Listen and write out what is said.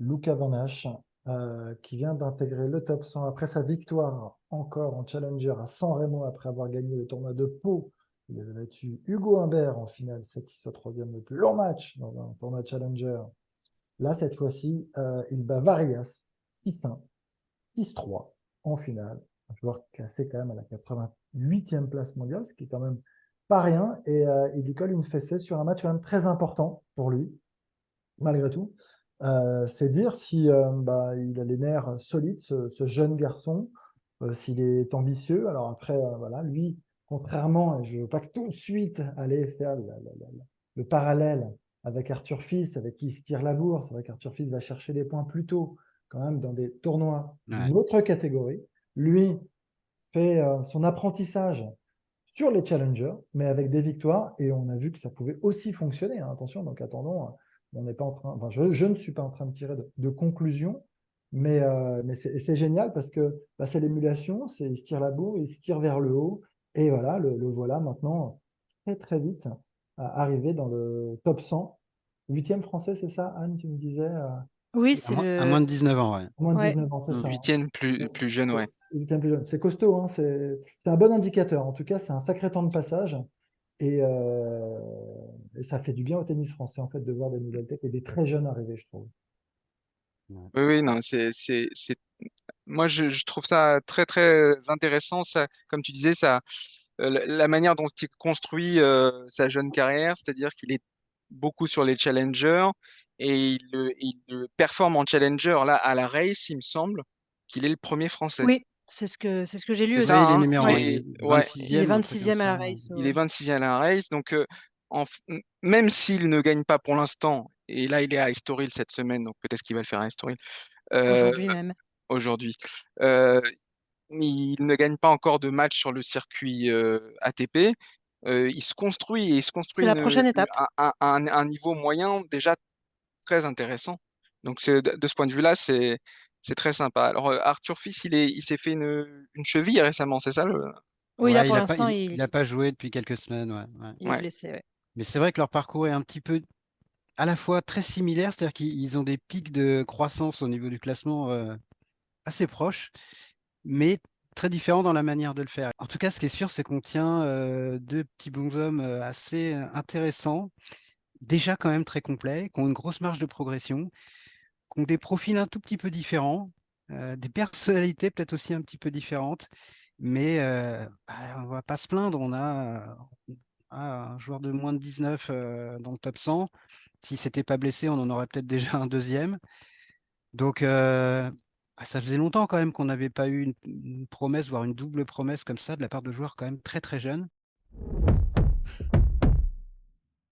Luca Van Hache, qui vient d'intégrer le top 100 après sa victoire encore en Challenger à San Remo après avoir gagné le tournoi de Pau. Il avait battu Hugo Humbert en finale 7-6 au troisième, le plus long match dans un tournoi Challenger. Là, cette fois-ci, il bat Varias 6-1, 6-3 en finale. Un joueur classé quand même à la 88e place mondiale, ce qui est quand même pas rien. Et il lui colle une fessée sur un match quand même très important pour lui, malgré tout. C'est dire si il a les nerfs solides, ce jeune garçon, s'il est ambitieux. Alors après, voilà, lui, contrairement, et je ne veux pas que tout de suite aller faire le parallèle avec Arthur Fils, avec qui il se tire la bourre. C'est vrai qu'Arthur Fils va chercher des points plus tôt, quand même, dans des tournois d'une autre catégorie. Lui fait son apprentissage sur les challengers, mais avec des victoires, et on a vu que ça pouvait aussi fonctionner. Hein. Attention, donc attendons, on n'est pas en train, enfin, je ne suis pas en train de tirer de conclusion, mais c'est génial parce que c'est l'émulation, il se tire la bourre, il se tire vers le haut, et voilà, le voilà maintenant très très vite arrivé dans le top 100. Huitième français, c'est ça, Anne, tu me disais Oui, À c'est à moins de 19 ans, ouais. moins de Ouais. 19 ans, c'est ça. Hein. Huitième plus jeune, ouais. Huitième plus jeune. C'est costaud, hein, c'est un bon indicateur. En tout cas, c'est un sacré temps de passage. Et ça fait du bien au tennis français, en fait, de voir des nouvelles têtes et des très jeunes arriver, je trouve. Oui, oui, non, moi, je trouve ça très, très intéressant. Ça, comme tu disais, ça, la manière dont il construit sa jeune carrière, c'est-à-dire qu'il est beaucoup sur les challengers et il performe en challenger. Là, à la race, il me semble qu'il est le premier français. Oui, c'est ce que j'ai lu C'est Oui, ça, aussi. il est hein? numéro 1, Ouais. il est Ouais, Il est 26e, un truc comme 26e à la ça. race. il est Ouais. 26e à la race. Donc, même s'il ne gagne pas pour l'instant, et là, il est à Estoril cette semaine, donc peut-être qu'il va le faire à Estoril Aujourd'hui même. aujourd'hui. Euh, il ne gagne pas encore de match sur le circuit ATP. Il se construit et il se C'est construit la prochaine étape. un niveau moyen déjà très intéressant. Donc de ce point de vue-là, c'est très sympa. Alors Arthur Fils, il s'est fait une cheville récemment, c'est ça le... Oui, là Ouais, pour l'instant, il a pas joué depuis quelques semaines, ouais, ouais. il est Ouais. blessé. Ouais. Mais c'est vrai que leur parcours est un petit peu à la fois très similaire, c'est-à-dire qu'ils ont des pics de croissance au niveau du classement assez proches, mais très différents dans la manière de le faire. En tout cas, ce qui est sûr, c'est qu'on tient deux petits bonshommes assez intéressants, déjà quand même très complets, qui ont une grosse marge de progression, qui ont des profils un tout petit peu différents, des personnalités peut-être aussi un petit peu différentes, mais on va pas se plaindre, on a un joueur de moins de 19 dans le top 100. Si c'était pas blessé, on en aurait peut-être déjà un deuxième. Donc, ça faisait longtemps quand même qu'on n'avait pas eu une promesse, voire une double promesse comme ça de la part de joueurs quand même très très jeunes.